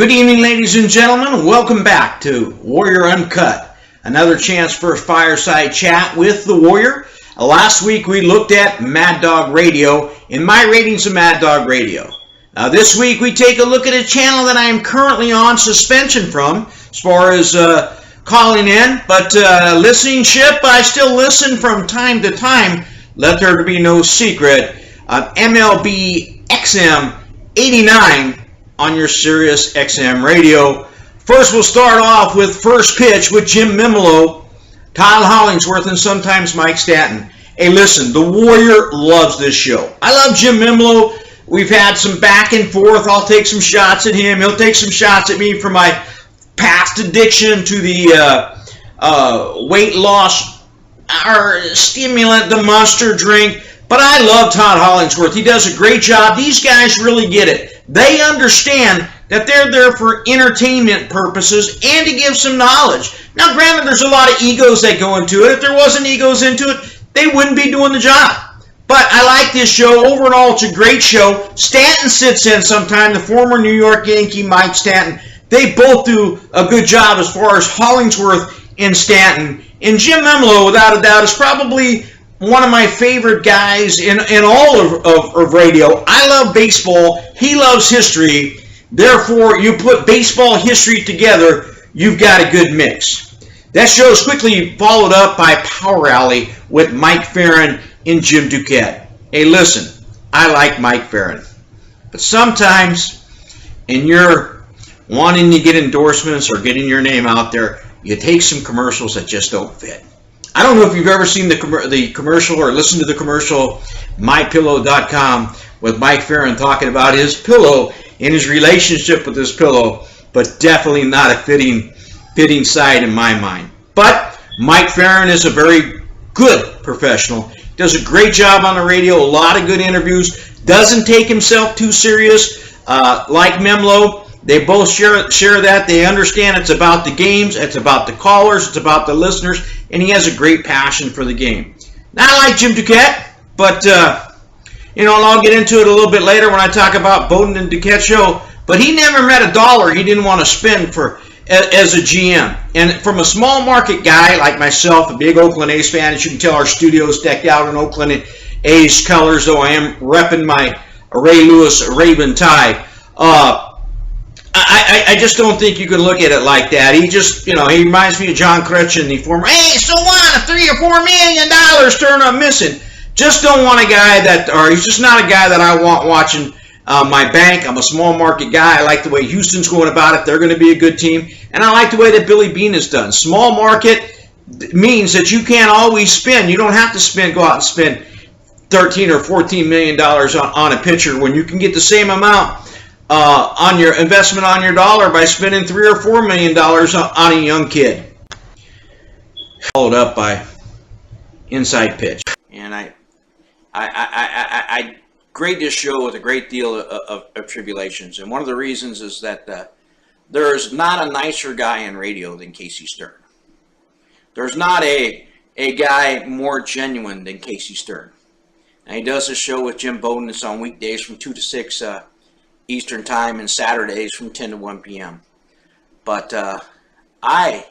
Good evening, ladies and gentlemen. Welcome back to Warrior Uncut. Another chance for a fireside chat with the Warrior. Last week we looked at Mad Dog Radio and my ratings of Mad Dog Radio. Now this week we take a look at a channel that I am currently on suspension from as far as calling in, but listening ship, I still listen from time to time. Let there be no secret. MLB XM 89 on your Sirius XM radio. First, we'll start off with First Pitch with Jim Mimolo, Kyle Hollingsworth, and sometimes Mike Stanton. Hey, listen, the Warrior loves this show. I love Jim Mimolo. We've had some back and forth. I'll take some shots at him. He'll take some shots at me for my past addiction to the weight loss or stimulant, the Monster drink. But I love Todd Hollingsworth. He does a great job. These guys really get it. They understand that they're there for entertainment purposes and to give some knowledge. Now, granted, there's a lot of egos that go into it. If there wasn't egos into it, they wouldn't be doing the job. But I like this show. Overall, it's a great show. Stanton sits in sometime, the former New York Yankee Mike Stanton. They both do a good job as far as Hollingsworth and Stanton. And Jim Mimolo, without a doubt, is probably one of my favorite guys in all of radio. I love baseball. He loves history. Therefore, you put baseball history together, you've got a good mix. That show is quickly followed up by Power Alley with Mike Farron and Jim Duquette. Hey, listen, I like Mike Farron. But sometimes, in your wanting to get endorsements or getting your name out there, you take some commercials that just don't fit. I don't know if you've ever seen the commercial or listened to the commercial, MyPillow.com, with Mike Farron talking about his pillow and his relationship with his pillow, but definitely not a fitting side in my mind. But Mike Farron is a very good professional. Does a great job on the radio, a lot of good interviews, doesn't take himself too serious, like Mimolo. They both share that. They understand it's about the games, it's about the callers, it's about the listeners, and he has a great passion for the game. Not like Jim Duquette, but, and I'll get into it a little bit later when I talk about Bowden and Duquette show, but he never met a dollar he didn't want to spend as a GM. And from a small market guy like myself, a big Oakland A's fan, as you can tell, our studio's decked out in Oakland A's colors, though I am repping my Ray Lewis Raven tie. I just don't think you can look at it like that. He just, he reminds me of John Kretchen, the former, hey, so what, $3 or $4 million turn up missing. Just don't want a guy he's just not a guy that I want watching my bank. I'm a small market guy. I like the way Houston's going about it. They're going to be a good team. And I like the way that Billy Beane has done. Small market means that you can't always spend. You don't have to go out and spend $13 or $14 million on a pitcher when you can get the same amount on your investment on your dollar by spending $3 or $4 million on a young kid. Followed up by Inside Pitch. And I grade this show with a great deal of tribulations. And one of the reasons is that there's not a nicer guy in radio than Casey Stern. There's not a guy more genuine than Casey Stern. And he does this show with Jim Bowden. It's on weekdays from 2 to 6 Eastern Time and Saturdays from 10 to 1 p.m. But I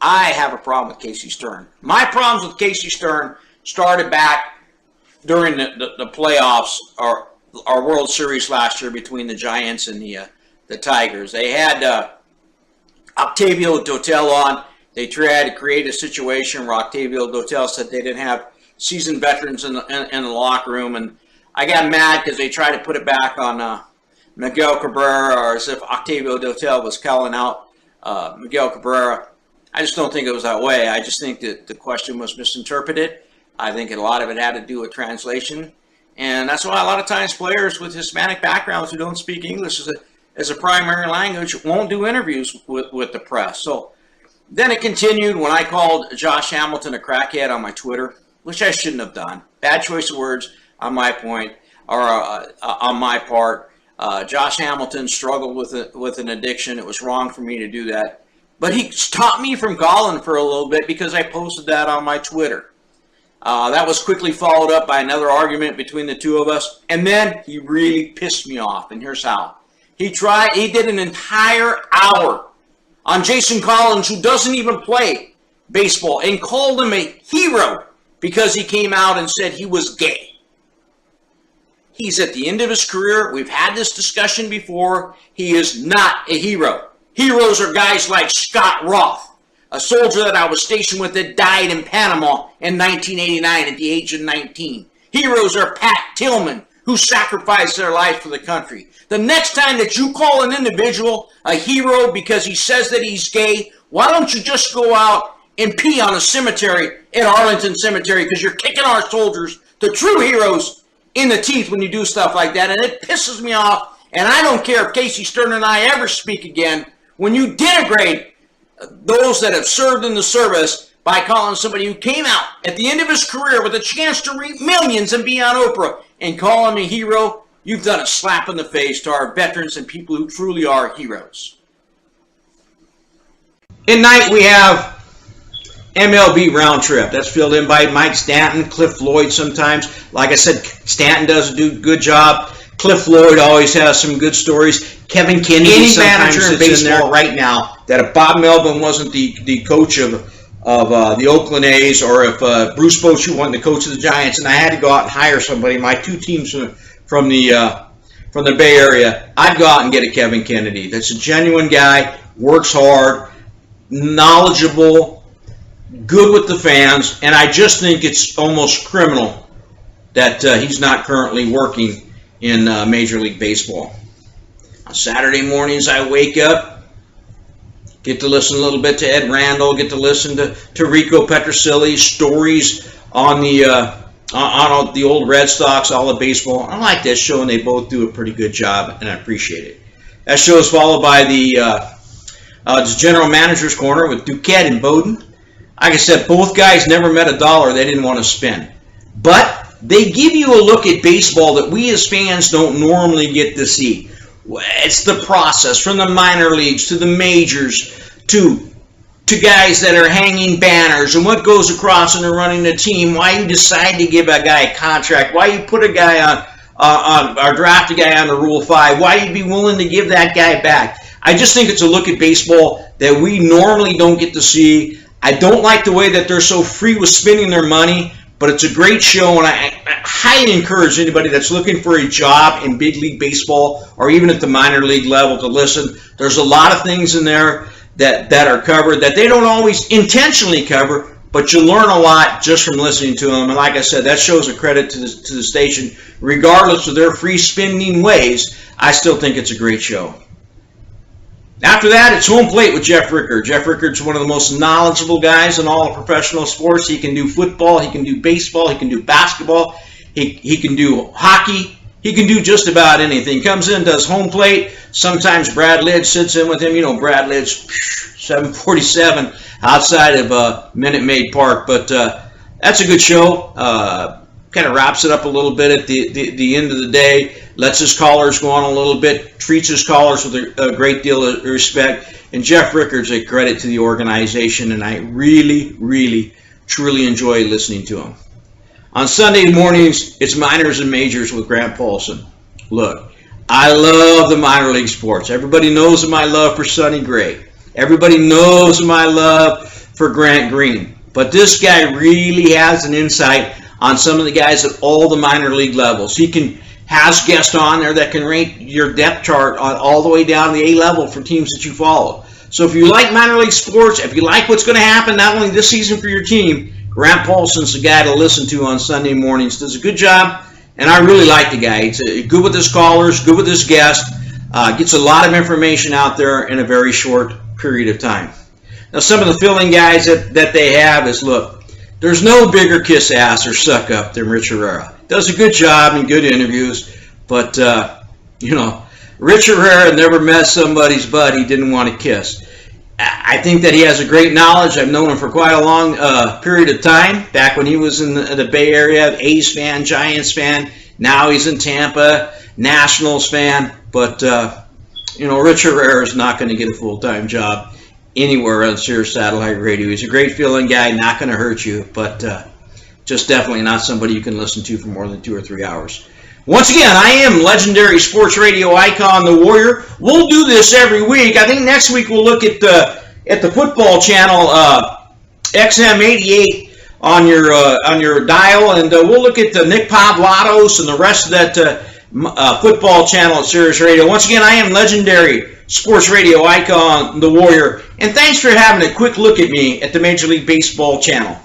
have a problem with Casey Stern. My problems with Casey Stern started back during the playoffs or our World Series last year between the Giants and the Tigers. They had Octavio Dotel on. They tried to create a situation where Octavio Dotel said they didn't have seasoned veterans in the locker room, and I got mad because they tried to put it back on Miguel Cabrera, or as if Octavio Dotel was calling out Miguel Cabrera. I just don't think it was that way. I just think that the question was misinterpreted. I think a lot of it had to do with translation. And that's why a lot of times players with Hispanic backgrounds who don't speak English as a primary language won't do interviews with the press. So then it continued when I called Josh Hamilton a crackhead on my Twitter, which I shouldn't have done. Bad choice of words on my point, or on my part. Josh Hamilton struggled with an addiction. It was wrong for me to do that. But he stopped me from calling for a little bit because I posted that on my Twitter. That was quickly followed up by another argument between the two of us. And then he really pissed me off. And here's how. He did an entire hour on Jason Collins, who doesn't even play baseball, and called him a hero because he came out and said he was gay. He's at the end of his career. We've had this discussion before. He is not a hero. Heroes are guys like Scott Roth, a soldier that I was stationed with that died in Panama in 1989 at the age of 19. Heroes are Pat Tillman, who sacrificed their life for the country. The next time that you call an individual a hero because he says that he's gay, why don't you just go out and pee on a cemetery at Arlington Cemetery, because you're kicking our soldiers, the true heroes, in the teeth when you do stuff like that, and it pisses me off, and I don't care if Casey Stern and I ever speak again, when you denigrate those that have served in the service by calling somebody who came out at the end of his career with a chance to reap millions and be on Oprah and call him a hero. You've done a slap in the face to our veterans and people who truly are heroes. At night we have MLB Round Trip. That's filled in by Mike Stanton, Cliff Floyd sometimes. Like I said, Stanton does a good job. Cliff Floyd always has some good stories. Kevin Kennedy, any manager in baseball right now, that if Bob Melvin wasn't the coach of the Oakland A's, or if Bruce Bochy wasn't the coach of the Giants, and I had to go out and hire somebody, my two teams from the Bay Area, I'd go out and get a Kevin Kennedy. That's a genuine guy, works hard, knowledgeable, good with the fans, and I just think it's almost criminal that he's not currently working in Major League Baseball. On Saturday mornings, I wake up, get to listen a little bit to Ed Randall, get to listen to Rico Petrosilli's stories on the old Red Sox, all of baseball. I like that show, and they both do a pretty good job, and I appreciate it. That show is followed by the General Manager's Corner with Duquette and Bowden. Like I said, both guys never met a dollar they didn't want to spend. But they give you a look at baseball that we as fans don't normally get to see. It's the process from the minor leagues to the majors to guys that are hanging banners and what goes across in running the team, why you decide to give a guy a contract, why you put a guy on or draft a guy on the Rule 5, why you'd be willing to give that guy back. I just think it's a look at baseball that we normally don't get to see. I don't like the way that they're so free with spending their money, but it's a great show, and I highly encourage anybody that's looking for a job in big league baseball or even at the minor league level to listen. There's a lot of things in there that are covered that they don't always intentionally cover, but you learn a lot just from listening to them. And like I said, that shows a credit to the station. Regardless of their free spending ways, I still think it's a great show. After that, it's Home Plate with Jeff Rickard. Jeff Rickard's one of the most knowledgeable guys in all of professional sports. He can do football, he can do baseball, he can do basketball, he can do hockey, he can do just about anything. Comes in, does Home Plate. Sometimes Brad Lidge sits in with him. You know, Brad Lidge, 747 outside of Minute Maid Park. But that's a good show. Kind of wraps it up a little bit at the end of the day. Lets his callers go on a little bit, treats his callers with a great deal of respect. And Jeff Rickard's a credit to the organization, and I really, really, truly enjoy listening to him. On Sunday mornings, it's Minors and Majors with Grant Paulson. Look, I love the minor league sports. Everybody knows of my love for Sonny Gray. Everybody knows of my love for Grant Green. But this guy really has an insight on some of the guys at all the minor league levels. He has guests on there that can rate your depth chart all the way down to the A level for teams that you follow. So if you like minor league sports, if you like what's going to happen not only this season for your team, Grant Paulson's the guy to listen to on Sunday mornings. Does a good job, and I really like the guy. He's good with his callers, good with his guests, gets a lot of information out there in a very short period of time. Now, some of the fill-in guys that they have is, look, there's no bigger kiss ass or suck up than Rich Herrera. Does a good job and good interviews, but, Rich Herrera never met somebody's butt he didn't want to kiss. I think that he has a great knowledge. I've known him for quite a long period of time, back when he was in the Bay Area, A's fan, Giants fan. Now he's in Tampa, Nationals fan. But, Rich Herrera is not going to get a full-time job anywhere on Sirius Satellite Radio. He's a great feeling guy, not going to hurt you, but just definitely not somebody you can listen to for more than 2 or 3 hours. Once again, I am legendary sports radio icon, The Warrior. We'll do this every week. I think next week we'll look at the football channel, XM88 on your dial, and we'll look at the Nick Pavlatos and the rest of that football channel at Sirius Radio. Once again, I am legendary sports radio icon, The Warrior, and thanks for having a quick look at me at the Major League Baseball channel.